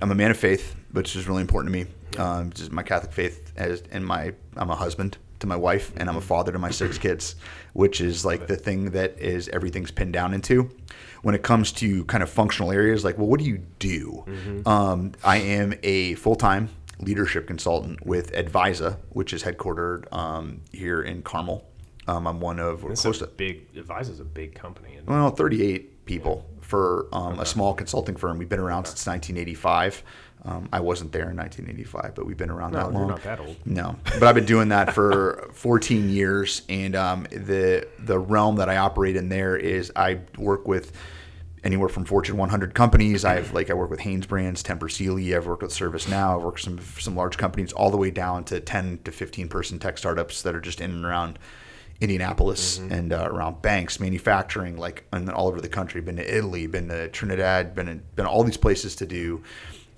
I'm a man of faith, which is really important to me. Just my Catholic faith, I'm a husband to my wife, and I'm a father to my 6 kids, which is like the thing that is everything's pinned down into. When it comes to kind of functional areas, like, well, what do you do? I am a full-time leadership consultant with ADVISA, which is headquartered here in Carmel. I'm one of ADVISA's a big company. Isn't it? Well, 38 people for a small consulting firm. We've been around since 1985. I wasn't there in 1985, but we've been around that long. You're not that old. No, but I've been doing that for 14 years, and the realm that I operate in there is I work with anywhere from Fortune 100 companies. I work with Hanes Brands, Tempur Sealy. I've worked with ServiceNow. I've worked with some large companies, all the way down to 10 to 15 person tech startups that are just in and around Indianapolis and around banks, manufacturing, and all over the country. Been to Italy, been to Trinidad, been all these places to do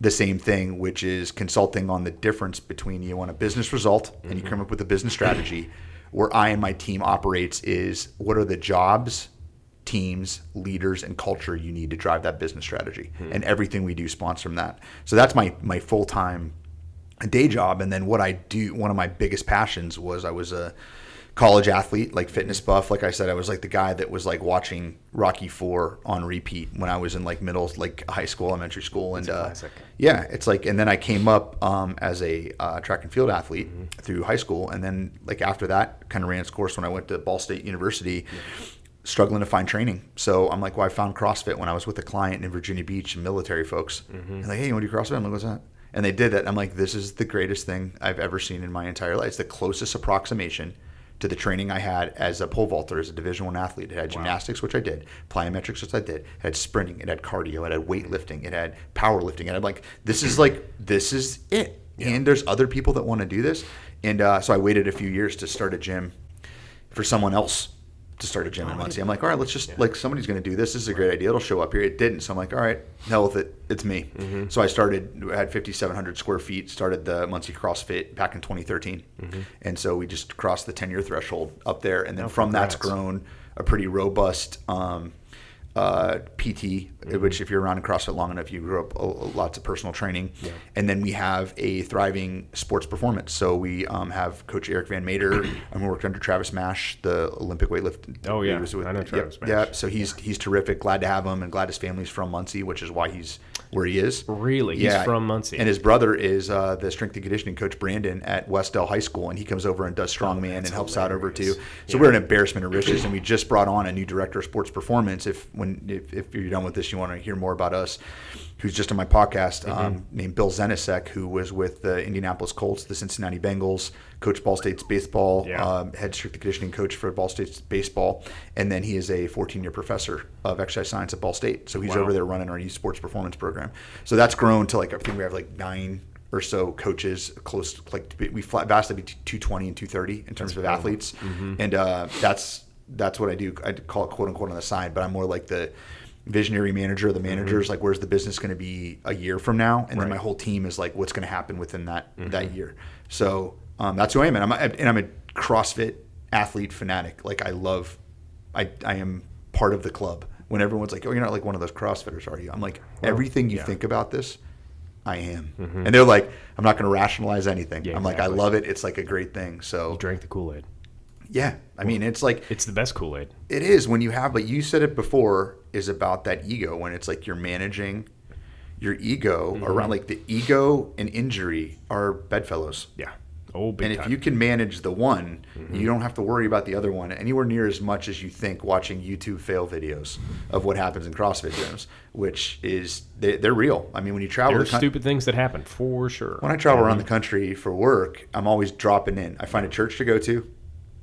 the same thing, which is consulting on the difference between you want a business result and you come up with a business strategy. Where I and my team operates is what are the jobs, teams, leaders, and culture you need to drive that business strategy, and everything we do spawns from that. So that's my full-time day job. And then what I do, one of my biggest passions was I was a college athlete, like fitness buff. Like I said, I was like the guy that was like watching Rocky IV on repeat when I was in like high school, elementary school. And yeah, it's like, and then I came up as a track and field athlete through high school. And then like after that kind of ran its course when I went to Ball State University, struggling to find training. So I'm like, well, I found CrossFit when I was with a client in Virginia Beach and military folks. And like, hey, you want to do CrossFit? I'm like, what's that? And they did that. I'm like, this is the greatest thing I've ever seen in my entire life. It's the closest approximation to the training I had as a pole vaulter, as a Division I athlete. It had gymnastics, which I did, plyometrics, which I did. It had sprinting, it had cardio, it had weightlifting, it had powerlifting. And I'm like, this is it. Yeah. And there's other people that want to do this. And so I waited a few years to start a gym for someone else to start a gym in Muncie. I'm like, all right, let's just somebody's going to do this. This is a great idea. It'll show up here. It didn't. So I'm like, all right, hell with it. It's me. So I had 5,700 square feet, started the Muncie CrossFit back in 2013. And so we just crossed the 10-year threshold up there. And then that's grown a pretty robust PT, which if you're around in CrossFit long enough, you grew up lots of personal training. And then we have a thriving sports performance. So we have Coach Eric Van Mater. I'm worked under Travis Mash, the Olympic weightlifting. Oh yeah, I know Travis Mash. Yeah, so he's terrific. Glad to have him, and glad his family's from Muncie, which is why he's where he is. Really? He's from Muncie. And his brother is the strength and conditioning coach, Brandon, at Westdale High School, and he comes over and does strongman and helps out over too. So we're an embarrassment of riches, and we just brought on a new director of sports performance. If you're done with this, you want to hear more about us, who's just on my podcast, named Bill Zenisek, who was with the Indianapolis Colts, the Cincinnati Bengals, coached Ball State's baseball, head strength and conditioning coach for Ball State's baseball, and then he is a 14-year professor of exercise science at Ball State. So he's over there running our youth sports performance program. So that's grown to I think we have 9 or so coaches, close we vastly be 220 and 230 in terms of athletes, and that's what I do. I call it quote unquote on the side, but I'm more like the visionary manager of the managers. Like, where's the business going to be a year from now? And then my whole team is like, what's going to happen within that year? So that's who I am. And I'm a CrossFit athlete fanatic. Like, I am part of the club. When everyone's like, oh, you're not like one of those CrossFitters, are you? I'm like, everything you think about this, I am. And they're like, I'm not going to rationalize anything. I'm like, I love it. It's like a great thing. So you drank the Kool-Aid. Yeah. I mean, it's like, it's the best Kool-Aid. It is when you have, but you said it before, is about that ego, when it's like you're managing your ego around, like the ego and injury are bedfellows. Yeah. Oh, big and time. if you can manage the one, you don't have to worry about the other one anywhere near as much as you think watching YouTube fail videos of what happens in CrossFit gyms, which is, they're real. I mean, when you travel, there's stupid things that happen for sure. When I travel around the country for work, I'm always dropping in. I find a church to go to.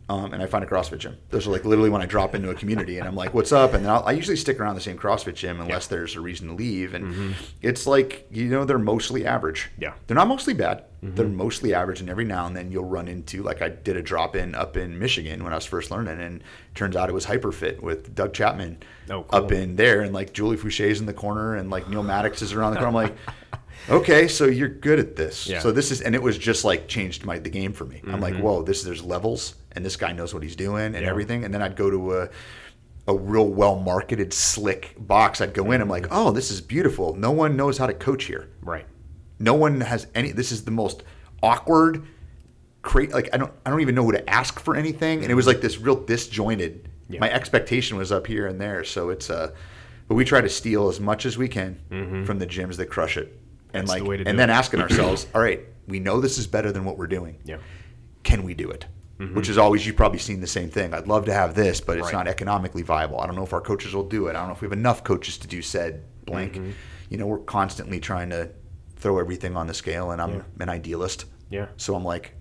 And I find a CrossFit gym. Those are like literally when I drop into a community and I'm like, what's up? And then I usually stick around the same CrossFit gym unless there's a reason to leave. And it's like, they're mostly average. Yeah. They're not mostly bad. They're mostly average. And every now and then you'll run into, like I did a drop in up in Michigan when I was first learning. And turns out it was Hyperfit with Doug Chapman up in there. And like Julie Foucher's in the corner and like Neil Maddox is around the corner. I'm like, okay, so you're good at this. Yeah. So this is, and it was just like changed the game for me. I'm like, whoa, there's levels, and this guy knows what he's doing and everything. And then I'd go to a real well-marketed, slick box, I'd go in, I'm like, oh, this is beautiful. No one knows how to coach here. Right. No one has any, this is the most awkward, like, I don't even know who to ask for anything. And it was like this real disjointed, my expectation was up here and there. So it's, but we try to steal as much as we can from the gyms that crush it. And That's the way to do and then it. asking ourselves, all right, we know this is better than what we're doing. Yeah. Can we do it? Which is always, you've probably seen the same thing. I'd love to have this, but it's Right. not economically viable. I don't know if our coaches will do it. I don't know if we have enough coaches to do said blank. You know, we're constantly trying to throw everything on the scale, and I'm an idealist. Yeah. So I'm like,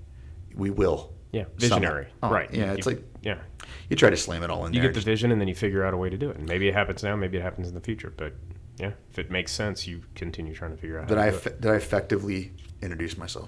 we will. Yeah. Visionary. Oh, Right. Yeah, it's like Yeah. you try to slam it all in You there. get the vision and then you figure out a way to do it. And maybe it happens now, maybe it happens in the future. But yeah, if it makes sense, you continue trying to figure out how to do it. Did I effectively introduce myself?